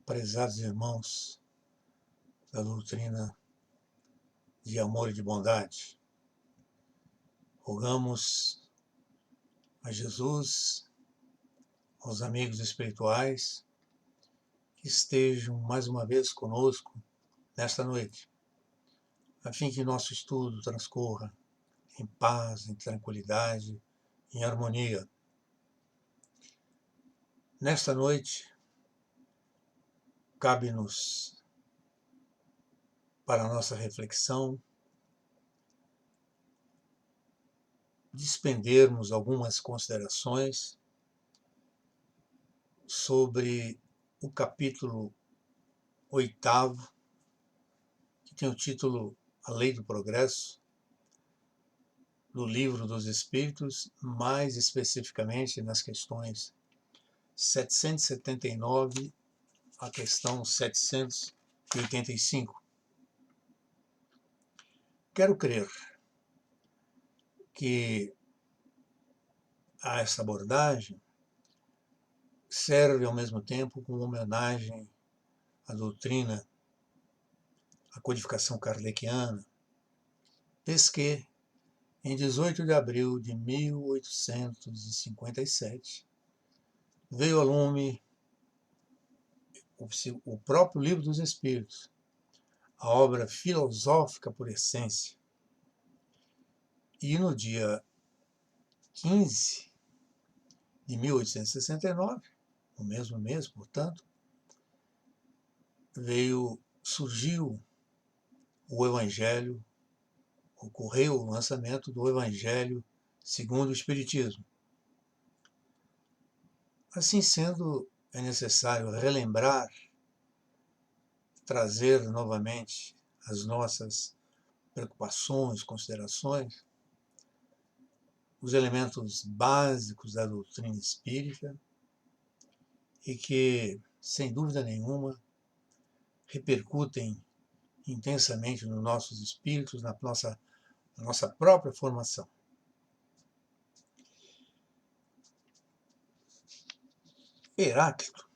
Prezados irmãos da doutrina de amor e de bondade, rogamos a Jesus, aos amigos espirituais, que estejam mais uma vez conosco nesta noite, a fim que nosso estudo transcorra em paz, em tranquilidade, em harmonia. Nesta noite, cabe-nos, para a nossa reflexão, despendermos algumas considerações sobre o capítulo 8º, que tem o título A Lei do Progresso, do Livro dos Espíritos, mais especificamente nas questões 779 a questão 785. Quero crer que essa abordagem serve ao mesmo tempo como homenagem à doutrina, à codificação kardeciana, desde que, em 18 de abril de 1857, veio a lume o próprio Livro dos Espíritos, a obra filosófica por essência. E no dia 15 de 1869, no mesmo mês, portanto, surgiu o Evangelho, ocorreu o lançamento do Evangelho segundo o Espiritismo. Assim sendo, é necessário relembrar, trazer novamente as nossas preocupações, considerações, os elementos básicos da doutrina espírita e que, sem dúvida nenhuma, repercutem intensamente nos nossos espíritos, na nossa própria formação. Heráclito,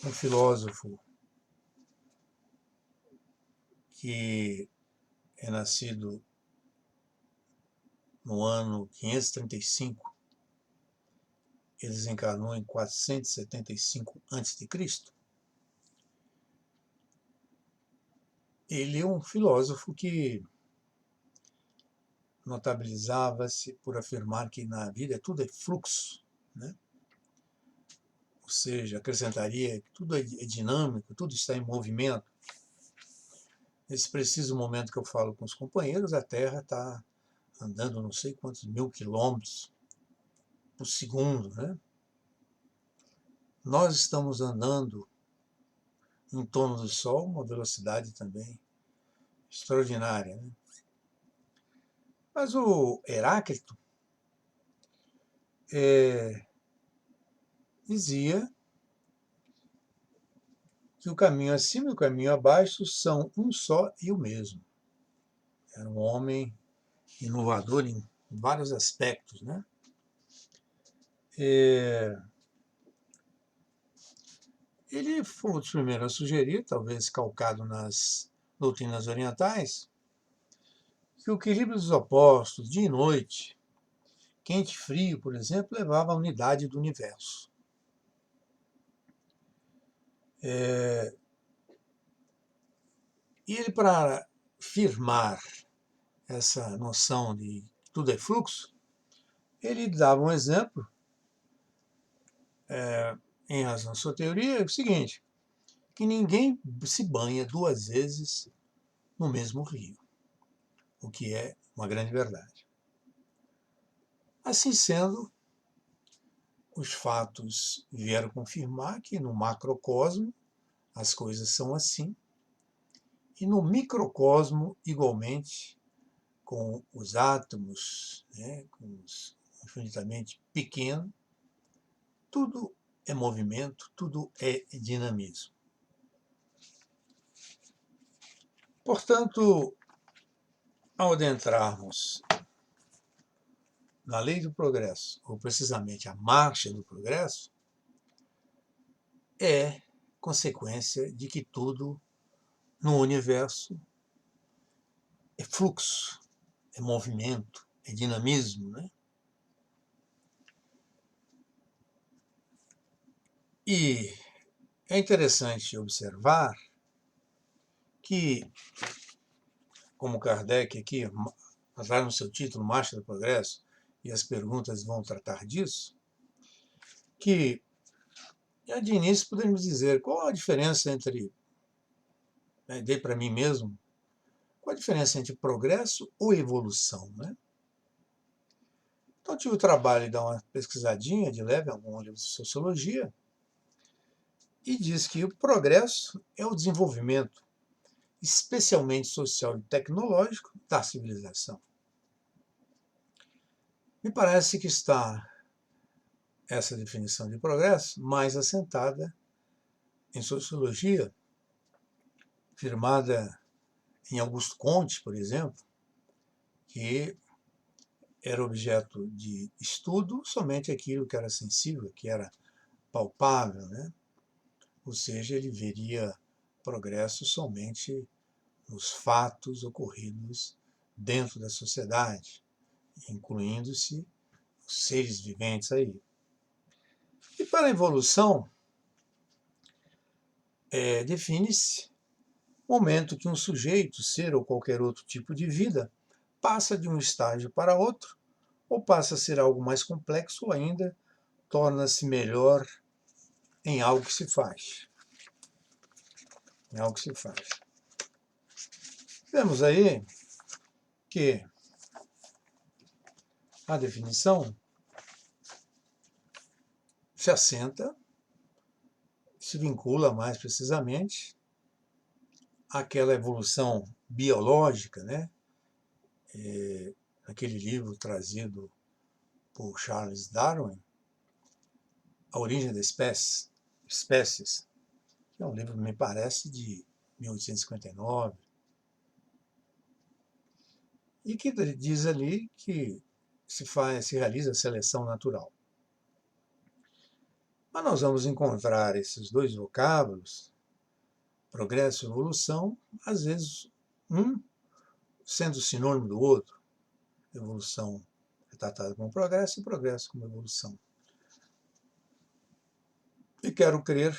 um filósofo que é nascido no ano 535 e desencarnou em 475 a.C., ele é um filósofo que notabilizava-se por afirmar que na vida tudo é fluxo, né? Ou seja, acrescentaria que tudo é dinâmico, tudo está em movimento. Nesse preciso momento que eu falo com os companheiros, a Terra está andando não sei quantos mil quilômetros por segundo, né? Nós estamos andando em torno do Sol, uma velocidade também extraordinária, né? Mas o Heráclito dizia que o caminho acima e o caminho abaixo são um só e o mesmo. Era um homem inovador em vários aspectos, né? Ele foi um dos primeiros a sugerir, talvez calcado nas doutrinas orientais, que o equilíbrio dos opostos, dia e noite, quente e frio, por exemplo, levava à unidade do universo. E ele, para firmar essa noção de que tudo é fluxo, ele dava um exemplo, em razão da sua teoria, é o seguinte, que ninguém se banha duas vezes no mesmo rio, o que é uma grande verdade. Assim sendo, os fatos vieram confirmar que no macrocosmo as coisas são assim, e no microcosmo, igualmente, com os átomos, né, com os infinitamente pequenos, tudo é movimento, tudo é dinamismo. Portanto, ao adentrarmos na lei do progresso, ou precisamente a marcha do progresso, é consequência de que tudo no universo é fluxo, é movimento, é dinamismo, né? E é interessante observar que, como Kardec aqui, lá no seu título, Marcha do Progresso, e as perguntas vão tratar disso, que já de início podemos dizer qual a diferença entre, dei para mim mesmo, qual a diferença entre progresso ou evolução, né? Então tive o trabalho de dar uma pesquisadinha de leve em algum livro de sociologia e diz que o progresso é o desenvolvimento, especialmente social e tecnológico, da civilização. Me parece que está essa definição de progresso mais assentada em sociologia, firmada em Augusto Comte, por exemplo, que era objeto de estudo somente aquilo que era sensível, que era palpável, né? Ou seja, ele veria progresso somente nos fatos ocorridos dentro da sociedade, incluindo-se os seres viventes aí. E para a evolução, define-se o momento que um sujeito, ser ou qualquer outro tipo de vida, passa de um estágio para outro, ou passa a ser algo mais complexo, ou ainda torna-se melhor em algo que se faz. Em algo que se faz. Vemos aí que a definição se assenta, se vincula mais precisamente àquela evolução biológica, né? Aquele livro trazido por Charles Darwin, A Origem das Espécies, que é um livro, me parece, de 1859, e que diz ali que se realiza a seleção natural. Mas nós vamos encontrar esses dois vocábulos, progresso e evolução, às vezes um sendo sinônimo do outro. Evolução é tratada como progresso e progresso como evolução. E quero crer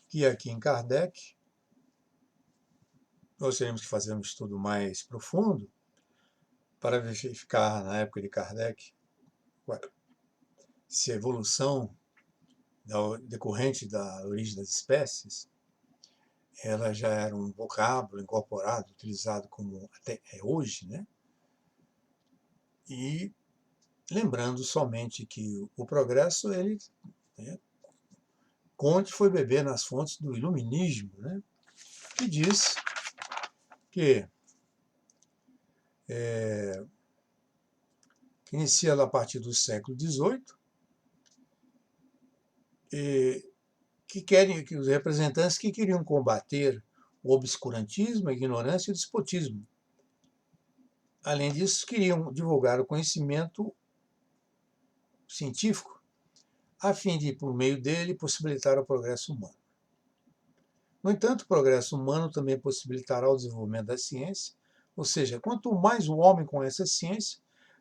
que aqui em Kardec nós teremos que fazer um estudo mais profundo para verificar, na época de Kardec, se a evolução decorrente da origem das espécies ela já era um vocábulo incorporado, utilizado como até hoje, né? E lembrando somente que o progresso, ele, né, Comte foi beber nas fontes do iluminismo, né? Que diz que inicia a partir do século XVIII, que os representantes que queriam combater o obscurantismo, a ignorância e o despotismo. Além disso, queriam divulgar o conhecimento científico, a fim de, por meio dele, possibilitar o progresso humano. No entanto, o progresso humano também possibilitará o desenvolvimento da ciência, ou seja, quanto mais o homem conhece a ciência,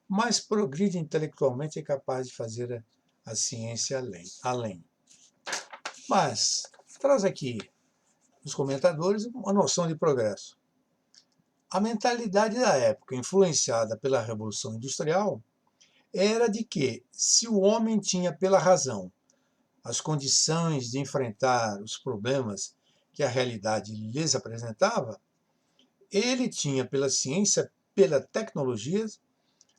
mais progride intelectualmente e é capaz de fazer a ciência além. Mas traz aqui os comentadores uma noção de progresso. A mentalidade da época, influenciada pela Revolução Industrial, era de que, se o homem tinha pela razão as condições de enfrentar os problemas que a realidade lhes apresentava, ele tinha pela ciência, pela tecnologia,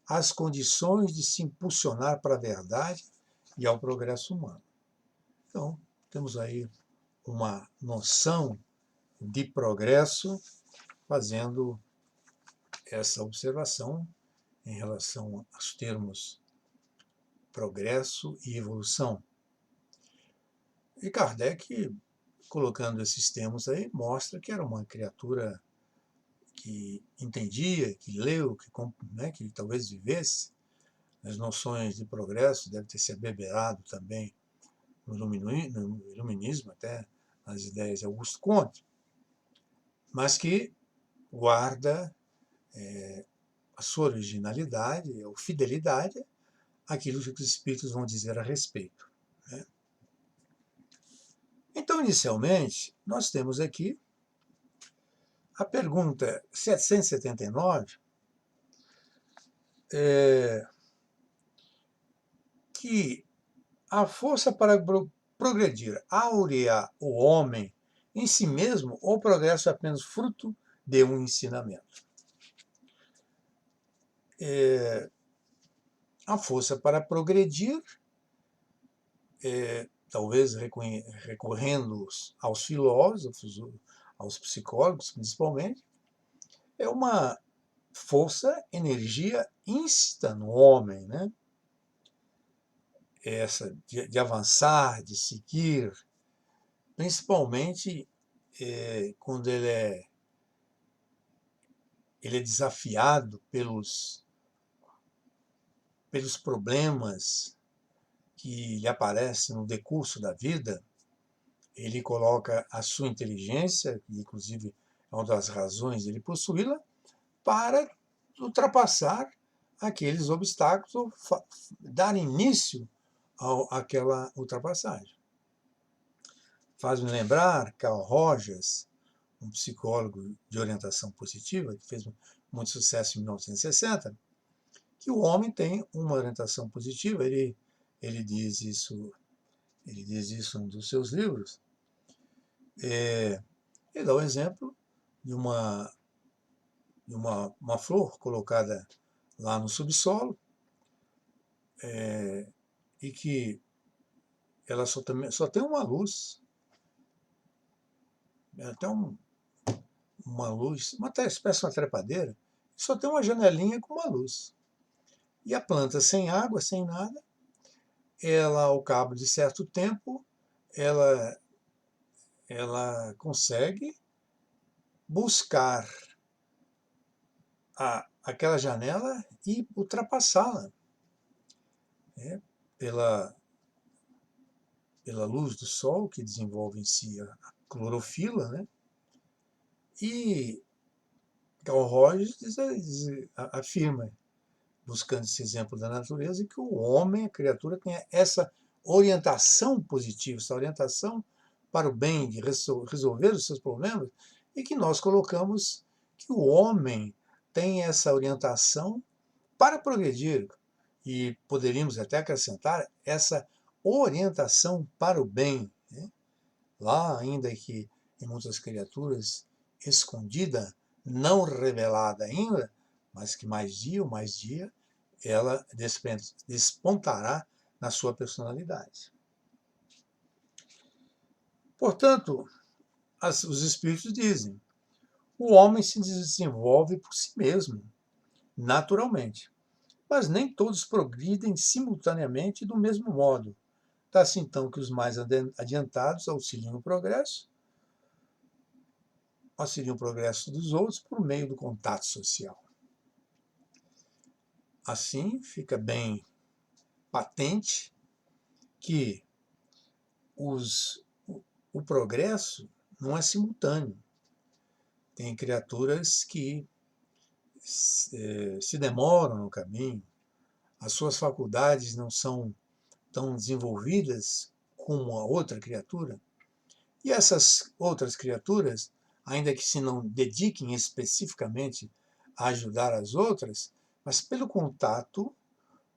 as condições de se impulsionar para a verdade e ao progresso humano. Então, temos aí uma noção de progresso fazendo essa observação em relação aos termos progresso e evolução. E Kardec, colocando esses termos aí, mostra que era uma criatura que entendia, que leu, que talvez vivesse as noções de progresso, deve ter se abeberado também no iluminismo, até nas ideias de Augusto Comte, mas que guarda a sua originalidade, ou fidelidade, àquilo que os espíritos vão dizer a respeito, né? Então, inicialmente, nós temos aqui a pergunta 779, que a força para progredir aurear o homem em si mesmo, ou o progresso é apenas fruto de um ensinamento? A força para progredir, talvez recorrendo aos filósofos, aos psicólogos principalmente, é uma força, energia íncita no homem, né? Essa de avançar, de seguir, principalmente quando ele é desafiado pelos problemas que lhe aparecem no decurso da vida. Ele coloca a sua inteligência, que inclusive é uma das razões de ele possuí-la, para ultrapassar aqueles obstáculos ou dar início àquela ultrapassagem. Faz-me lembrar Carl Rogers, um psicólogo de orientação positiva, que fez muito sucesso em 1960, que o homem tem uma orientação positiva. Ele diz isso em um dos seus livros. Ele dá o exemplo de uma flor colocada lá no subsolo, e que ela só tem uma luz, até uma luz, uma espécie de uma trepadeira, só tem uma janelinha com uma luz. E a planta sem água, sem nada, ela, ao cabo de certo tempo, ela consegue buscar aquela janela e ultrapassá-la, né, pela luz do sol, que desenvolve em si a clorofila, né? E Carl Rogers afirma, buscando esse exemplo da natureza, que o homem, a criatura, tem essa orientação positiva, essa orientação para o bem, de resolver os seus problemas, e que nós colocamos que o homem tem essa orientação para progredir, e poderíamos até acrescentar essa orientação para o bem, né? Lá, ainda que em muitas criaturas escondida, não revelada ainda, mas que mais dia, ela despontará na sua personalidade. Portanto, os espíritos dizem: o homem se desenvolve por si mesmo, naturalmente, mas nem todos progridem simultaneamente do mesmo modo. Dá-se então que os mais adiantados auxiliam o progresso dos outros por meio do contato social. Assim, fica bem patente que o progresso não é simultâneo. Tem criaturas que se demoram no caminho, as suas faculdades não são tão desenvolvidas como a outra criatura, e essas outras criaturas, ainda que se não dediquem especificamente a ajudar as outras, mas pelo contato,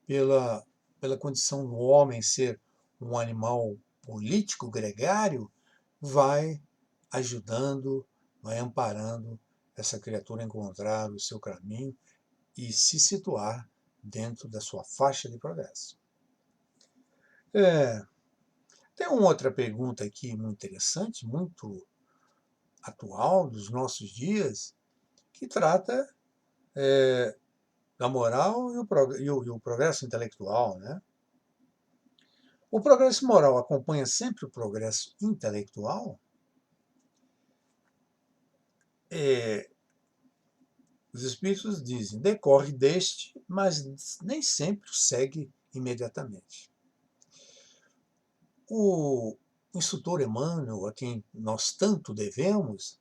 pela condição do homem ser um animal político, gregário, vai ajudando, vai amparando essa criatura a encontrar o seu caminho e se situar dentro da sua faixa de progresso. Tem uma outra pergunta aqui muito interessante, muito atual dos nossos dias, que trata da moral e o progresso intelectual, né? O progresso moral acompanha sempre o progresso intelectual? Os espíritos dizem: decorre deste, mas nem sempre o segue imediatamente. O instrutor Emmanuel, a quem nós tanto devemos,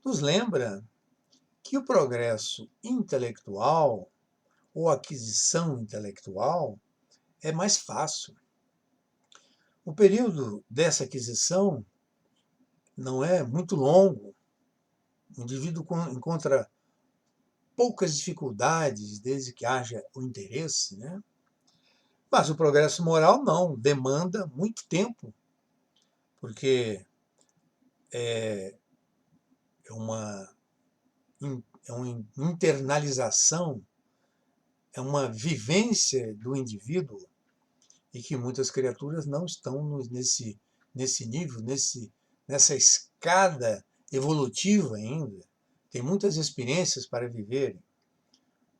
nos lembra que o progresso intelectual ou aquisição intelectual é mais fácil. O período dessa aquisição não é muito longo. O indivíduo encontra poucas dificuldades desde que haja o interesse, né? Mas o progresso moral não, demanda muito tempo, porque é uma, é uma internalização, é uma vivência do indivíduo e que muitas criaturas não estão nesse nível, nessa escada evolutiva ainda. Tem muitas experiências para viverem.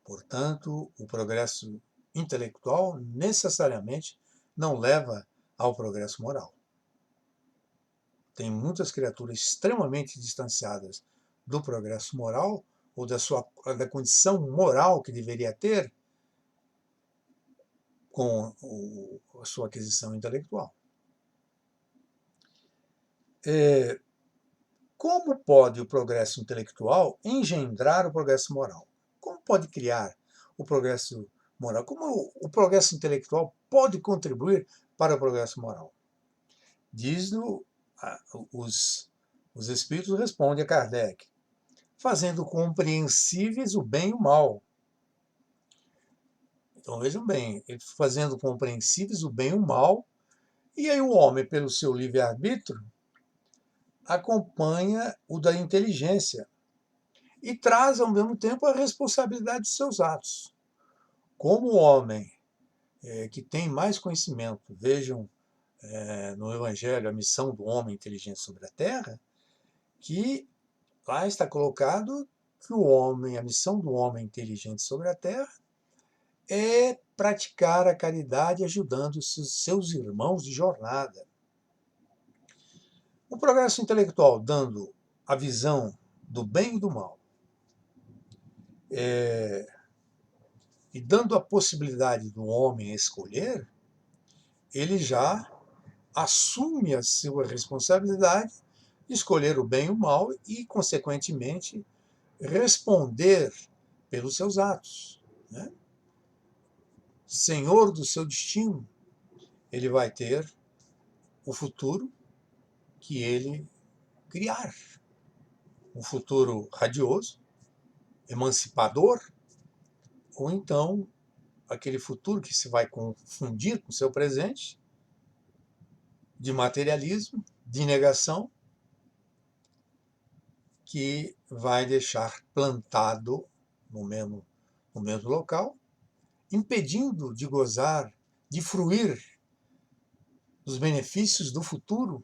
Portanto, o progresso intelectual necessariamente não leva ao progresso moral. Tem muitas criaturas extremamente distanciadas do progresso moral ou da condição moral que deveria ter com a sua aquisição intelectual. Como pode o progresso intelectual engendrar o progresso moral? Como pode criar o progresso moral? Como o progresso intelectual pode contribuir para o progresso moral? Os espíritos respondem a Kardec, fazendo compreensíveis o bem e o mal. Então vejam bem, fazendo compreensíveis o bem e o mal, e aí o homem, pelo seu livre-arbítrio, acompanha o da inteligência e traz, ao mesmo tempo, a responsabilidade de seus atos. Como o homem que tem mais conhecimento, vejam no Evangelho a missão do homem inteligente sobre a Terra, que lá está colocado que a missão do homem inteligente sobre a Terra é praticar a caridade ajudando os seus irmãos de jornada. O progresso intelectual dando a visão do bem e do mal, e dando a possibilidade do homem escolher, ele já assume a sua responsabilidade de escolher o bem e o mal e, consequentemente, responder pelos seus atos, né? Senhor do seu destino, ele vai ter o futuro que ele criar. Um futuro radioso, emancipador, ou então aquele futuro que se vai confundir com o seu presente, de materialismo, de negação, que vai deixar plantado no mesmo local, impedindo de gozar, de fruir dos benefícios do futuro,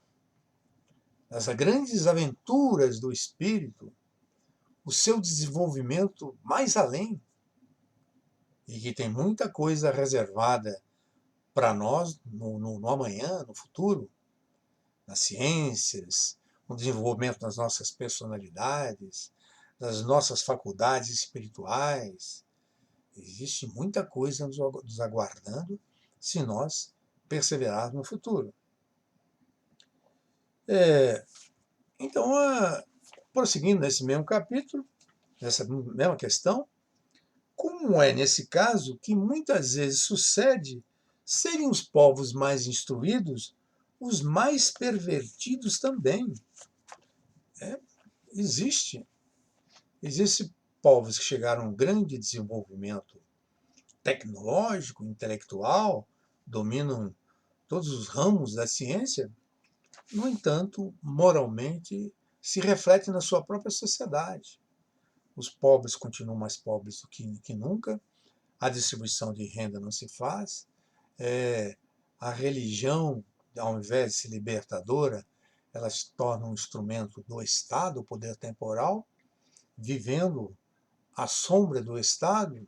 das grandes aventuras do espírito, o seu desenvolvimento mais além, e que tem muita coisa reservada para nós no amanhã, no futuro, nas ciências, no desenvolvimento das nossas personalidades, das nossas faculdades espirituais. Existe muita coisa nos aguardando se nós perseverarmos no futuro. Então, prosseguindo nesse mesmo capítulo, nessa mesma questão, como é nesse caso que muitas vezes sucede serem os povos mais instruídos os mais pervertidos também. Existem povos que chegaram a um grande desenvolvimento tecnológico, intelectual, dominam todos os ramos da ciência, no entanto, moralmente, se reflete na sua própria sociedade. Os pobres continuam mais pobres do que nunca, a distribuição de renda não se faz, a religião, ao invés de ser libertadora, ela se torna um instrumento do Estado, o poder temporal, vivendo à sombra do Estado,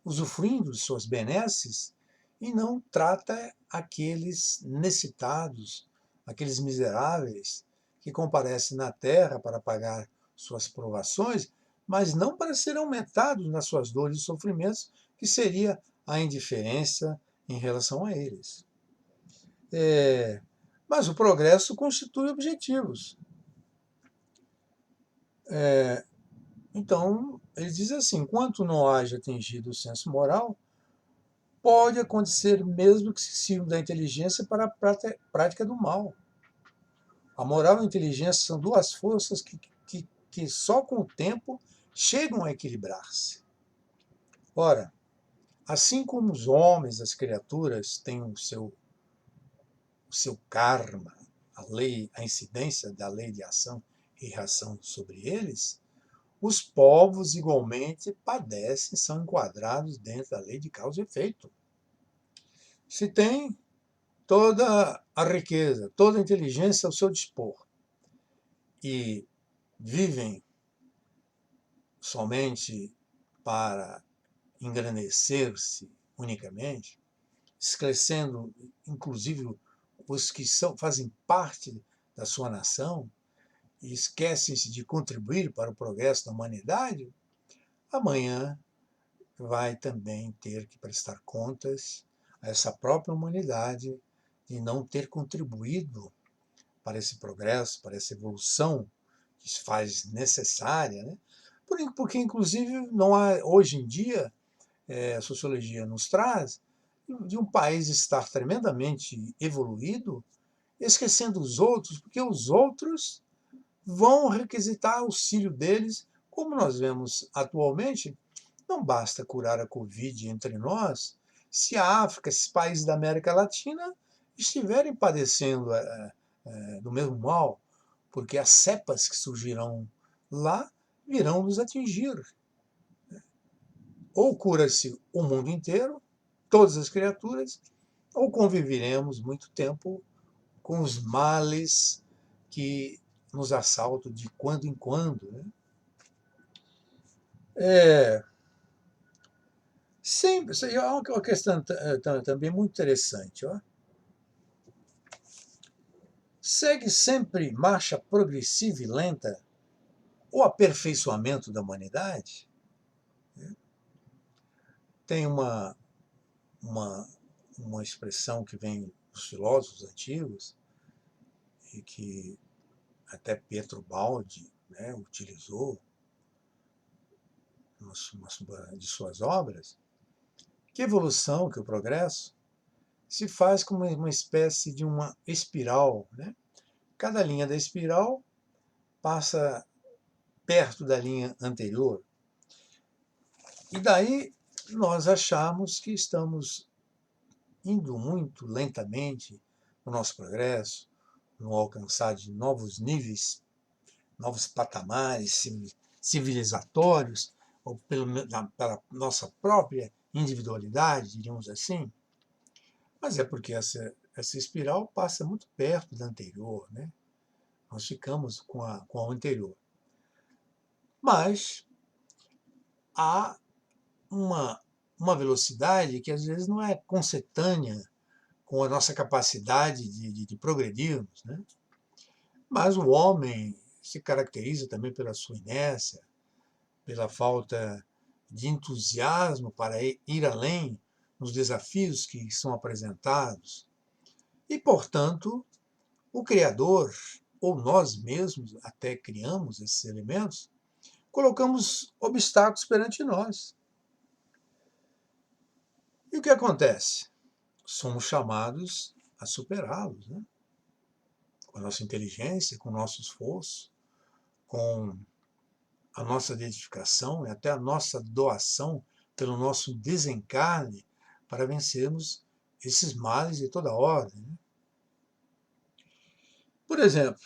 usufruindo de suas benesses, e não trata aqueles necessitados, aqueles miseráveis que comparecem na terra para pagar suas provações, mas não para serem aumentados nas suas dores e sofrimentos, que seria a indiferença em relação a eles. Mas o progresso constitui objetivos. Então, ele diz assim: enquanto não haja atingido o senso moral, pode acontecer mesmo que se sirva da inteligência para a prática do mal. A moral e a inteligência são duas forças que só com o tempo chegam a equilibrar-se. Ora, assim como os homens, as criaturas, têm o seu karma, a lei, a incidência da lei de ação e reação sobre eles, os povos igualmente padecem, são enquadrados dentro da lei de causa e efeito. Se tem toda a riqueza, toda a inteligência ao seu dispor e vivem somente para engrandecer-se unicamente, esclarecendo inclusive os que fazem parte da sua nação e esquecem-se de contribuir para o progresso da humanidade, amanhã vai também ter que prestar contas a essa própria humanidade de não ter contribuído para esse progresso, para essa evolução que se faz necessária, né? Porque, inclusive, não há, hoje em dia, a sociologia nos traz, de um país estar tremendamente evoluído, esquecendo os outros, porque os outros vão requisitar auxílio deles, como nós vemos atualmente. Não basta curar a Covid entre nós, se a África, esses países da América Latina, estiverem padecendo do mesmo mal, porque as cepas que surgirão lá virão nos atingir. Ou cura-se o mundo inteiro, todas as criaturas, ou conviveremos muito tempo com os males que nos assaltam de quando em quando. Né? É, sempre, isso aí é uma questão também muito interessante. Ó. Segue sempre marcha progressiva e lenta o aperfeiçoamento da humanidade? Tem uma, uma expressão que vem dos filósofos antigos, e que até Pietro Baldi, né, utilizou de suas obras, que a evolução, que o progresso, se faz como uma espécie de uma espiral. Né? Cada linha da espiral passa perto da linha anterior. E daí nós achamos que estamos indo muito lentamente no nosso progresso, no alcançar de novos níveis, novos patamares civilizatórios, ou pela nossa própria individualidade, diríamos assim. Mas é porque essa espiral passa muito perto da anterior, né? Nós ficamos com a anterior. Mas há uma velocidade que às vezes não é concetânea com a nossa capacidade de progredirmos. Né? Mas o homem se caracteriza também pela sua inércia, pela falta de entusiasmo para ir além nos desafios que são apresentados. E, portanto, o Criador, ou nós mesmos até criamos esses elementos, colocamos obstáculos perante nós. E o que acontece? Somos chamados a superá-los, né? Com a nossa inteligência, com o nosso esforço, com a nossa dedicação e até a nossa doação pelo nosso desencarne para vencermos esses males de toda ordem. Né? Por exemplo,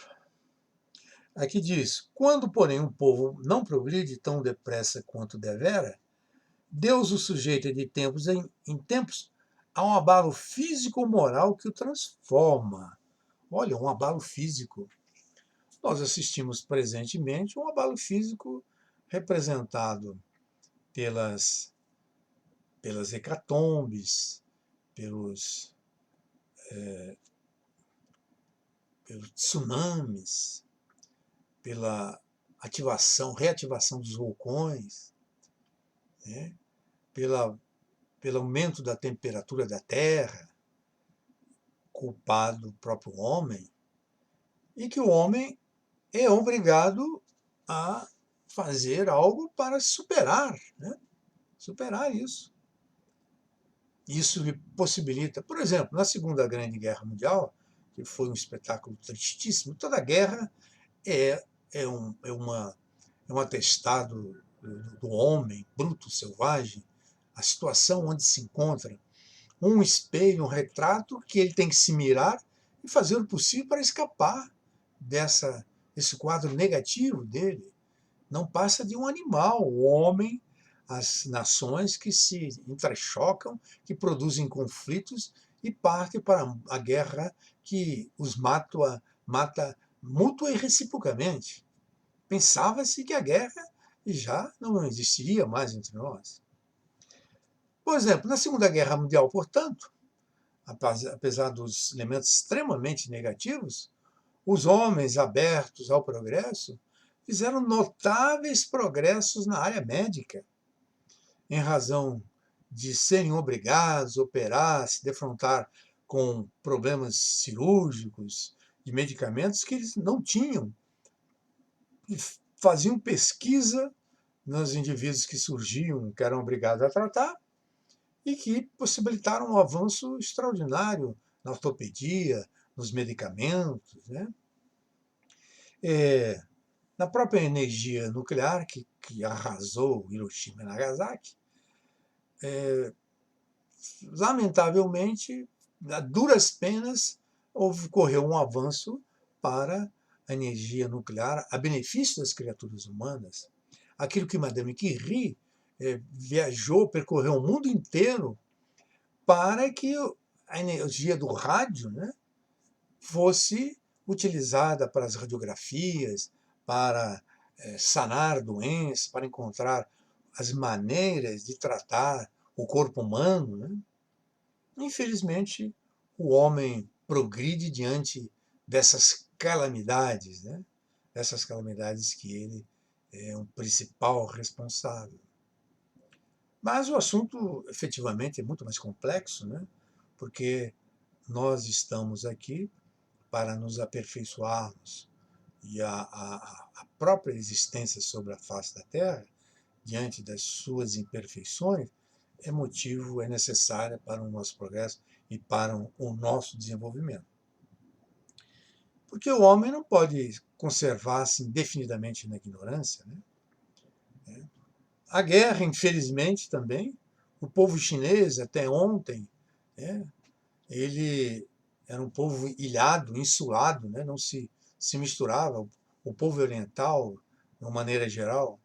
aqui diz: quando, porém, um povo não progride tão depressa quanto devera, Deus o sujeita de tempos em tempos a um abalo físico-moral que o transforma. Olha, um abalo físico. Nós assistimos presentemente um abalo físico representado pelas hecatombes, pelos tsunamis, pela reativação dos vulcões, né? pelo aumento da temperatura da Terra, culpado o próprio homem e que o homem é obrigado a fazer algo para superar, né? Superar isso. Isso lhe possibilita, por exemplo, na Segunda Grande Guerra Mundial, que foi um espetáculo tristíssimo, toda guerra é, é um atestado do homem bruto, selvagem, a situação onde se encontra, um espelho, um retrato que ele tem que se mirar e fazer o possível para escapar desse quadro negativo dele. Não passa de um animal, o homem, as nações que se entrechocam, que produzem conflitos e partem para a guerra que os mata mútua e reciprocamente. Pensava-se que a guerra já não existiria mais entre nós. Por exemplo, na Segunda Guerra Mundial, portanto, apesar dos elementos extremamente negativos, os homens abertos ao progresso fizeram notáveis progressos na área médica, em razão de serem obrigados a operar, se defrontar com problemas cirúrgicos, de medicamentos que eles não tinham. E faziam pesquisa nos indivíduos que surgiam, que eram obrigados a tratar, e que possibilitaram um avanço extraordinário na ortopedia, nos medicamentos, né? Na própria energia nuclear, que arrasou Hiroshima e Nagasaki, lamentavelmente, a duras penas, ocorreu um avanço para a energia nuclear a benefício das criaturas humanas. Aquilo que Madame Curie viajou, percorreu o mundo inteiro para que a energia do rádio, né, fosse utilizada para as radiografias, para sanar doenças, para encontrar as maneiras de tratar o corpo humano. Né? Infelizmente, o homem progride diante dessas calamidades, né? Dessas calamidades que ele é um principal responsável. Mas o assunto, efetivamente, é muito mais complexo, né? Porque nós estamos aqui para nos aperfeiçoarmos e a própria existência sobre a face da Terra, diante das suas imperfeições, é necessária para o nosso progresso e para o nosso desenvolvimento. Porque o homem não pode conservar-se indefinidamente na ignorância. Né? A guerra, infelizmente, também, o povo chinês, até ontem, né, ele era um povo ilhado, insulado, né, não se misturava. O povo oriental, de uma maneira geral,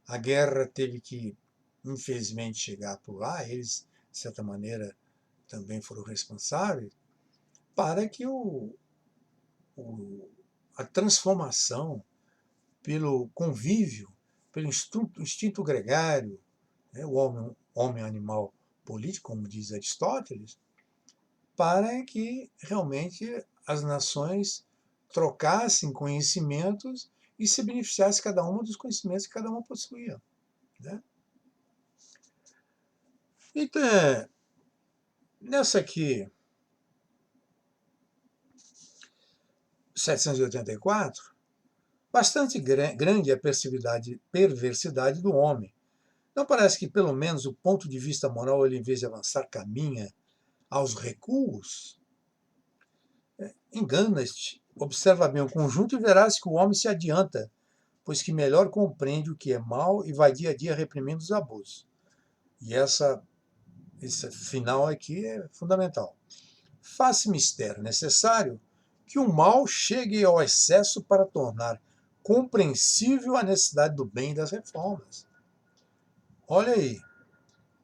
a guerra teve que, infelizmente, chegar por lá, eles, de certa maneira, também foram responsáveis, para que a transformação pelo convívio, pelo instinto gregário, né, o homem animal político, como diz Aristóteles, para que realmente as nações trocassem conhecimentos e se beneficiassem cada uma dos conhecimentos que cada uma possuía. Né? Então, nessa aqui, 784, bastante grande é a perversidade do homem. Não parece que, pelo menos, o ponto de vista moral, ele, em vez de avançar, caminha aos recuos? Engana-te, observa bem o conjunto e verás que o homem se adianta, pois que melhor compreende o que é mal e vai dia a dia reprimindo os abusos. E esse final aqui é fundamental. Faz-se mistério necessário que o mal chegue ao excesso para tornar compreensível a necessidade do bem e das reformas. Olha aí,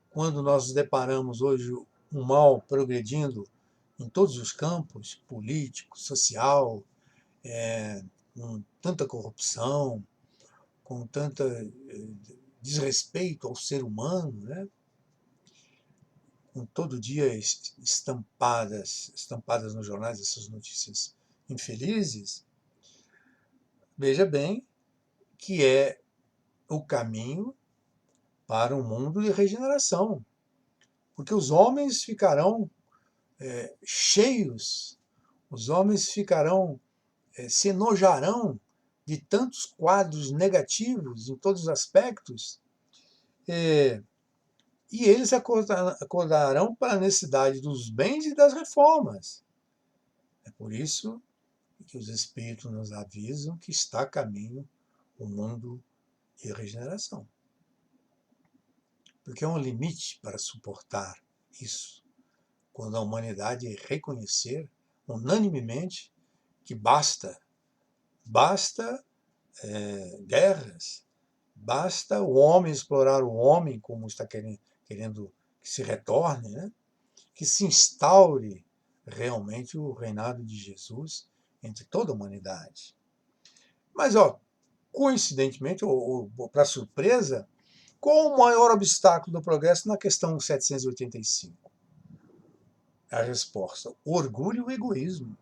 quando nós nos deparamos hoje um mal progredindo em todos os campos, político, social, com tanta corrupção, com tanta desrespeito ao ser humano, né? Com todo dia estampadas nos jornais essas notícias infelizes, veja bem que é o caminho para um mundo de regeneração, porque os homens ficarão cheios, os homens se enojarão de tantos quadros negativos em todos os aspectos, e eles acordarão para a necessidade dos bens e das reformas. É por isso que os Espíritos nos avisam que está a caminho o mundo de regeneração. Porque há um limite para suportar isso, quando a humanidade reconhecer unanimemente que basta guerras, basta o homem explorar o homem, como está querendo que se retorne, né? Que se instaure realmente o reinado de Jesus entre toda a humanidade. Mas, coincidentemente, ou para surpresa, qual o maior obstáculo do progresso na questão 785? A resposta: orgulho e egoísmo.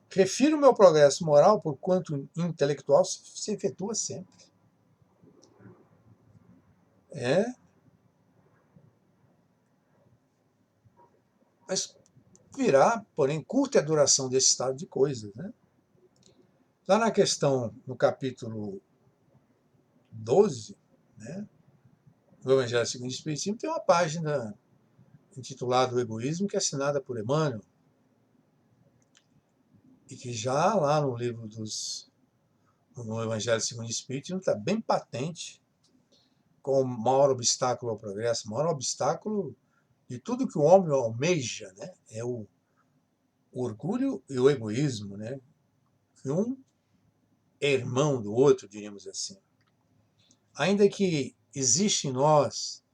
Refiro meu progresso moral, porquanto intelectual se efetua sempre. Mas virá, porém, curta a duração desse estado de coisas. Né? Lá na questão, no capítulo 12, né, do Evangelho segundo o Espiritismo, tem uma página intitulada O Egoísmo, que é assinada por Emmanuel, e que já lá no livro no Evangelho segundo o Espiritismo está bem patente como o maior obstáculo ao progresso, o maior obstáculo de tudo que o homem almeja, né, é o orgulho e o egoísmo, né, que um é irmão do outro, diríamos assim. Ainda que existe em nós,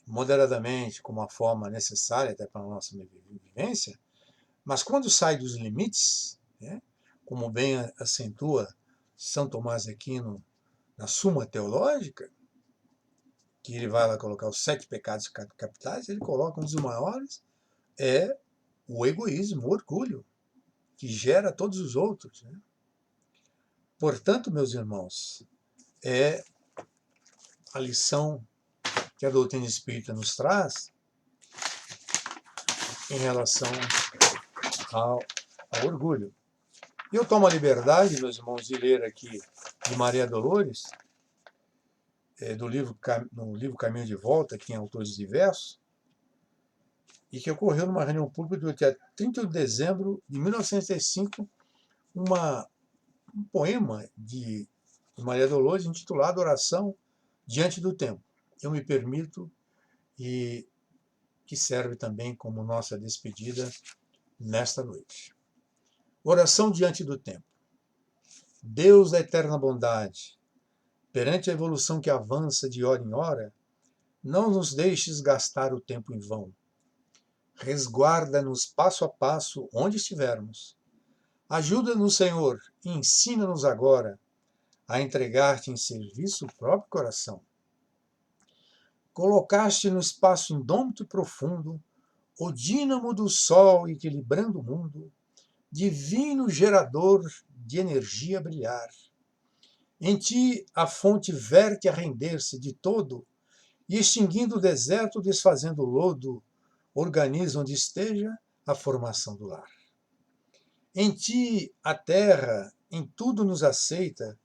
moderadamente, como uma forma necessária até para a nossa vivência, mas quando sai dos limites, né, como bem acentua São Tomás de Aquino na Suma Teológica, que ele vai lá colocar os 7 pecados capitais, ele coloca um dos maiores, é o egoísmo, o orgulho, que gera todos os outros. Né? Portanto, meus irmãos, é a lição que a doutrina espírita nos traz em relação ao orgulho. E eu tomo a liberdade, meus irmãos, de ler aqui de Maria Dolores, no livro Caminho de Volta, que tem autores diversos, e que ocorreu numa reunião pública do dia 30 de dezembro de 1905, um poema de Maria Dolores intitulado Oração Diante do Tempo. Eu me permito, e que serve também como nossa despedida nesta noite. Oração diante do tempo. Deus da eterna bondade, perante a evolução que avança de hora em hora, não nos deixes gastar o tempo em vão. Resguarda-nos passo a passo onde estivermos. Ajuda-nos, Senhor, e ensina-nos agora a entregar-te em serviço o próprio coração. Colocaste no espaço indômito e profundo o dínamo do sol equilibrando o mundo, divino gerador de energia a brilhar. Em ti a fonte verte a render-se de todo, e extinguindo o deserto, desfazendo o lodo, organiza onde esteja a formação do lar. Em ti a terra em tudo nos aceita,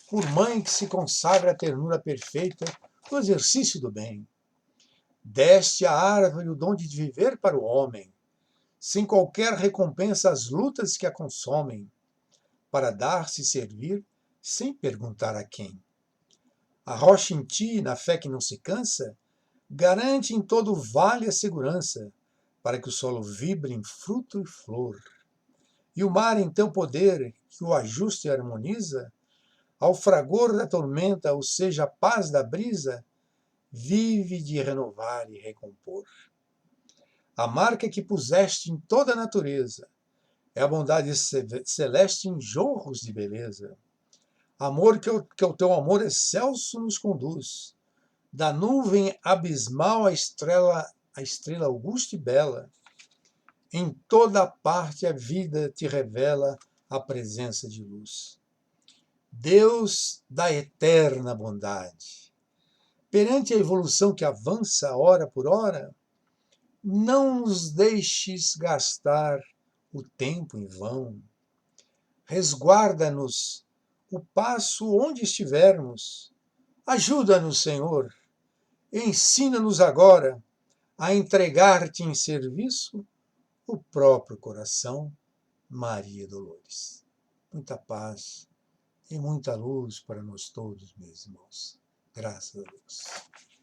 por mãe que se consagra à ternura perfeita do exercício do bem. Deste à árvore o dom de viver para o homem, sem qualquer recompensa às lutas que a consomem, para dar-se e servir sem perguntar a quem. A rocha em ti, na fé que não se cansa, garante em todo o vale a segurança, para que o solo vibre em fruto e flor. E o mar em teu poder, que o ajusta e harmoniza, ao fragor da tormenta, ou seja, a paz da brisa, vive de renovar e recompor. A marca que puseste em toda a natureza é a bondade celeste em jorros de beleza. Amor que o teu amor excelso nos conduz, da nuvem abismal à estrela augusta e bela. Em toda parte a vida te revela a presença de luz. Deus da eterna bondade, perante a evolução que avança hora por hora, não nos deixes gastar o tempo em vão. Resguarda-nos o passo onde estivermos. Ajuda-nos, Senhor. Ensina-nos agora a entregar-te em serviço o próprio coração, Maria Dolores. Muita paz e muita luz para nós todos, meus irmãos. Graças a Deus.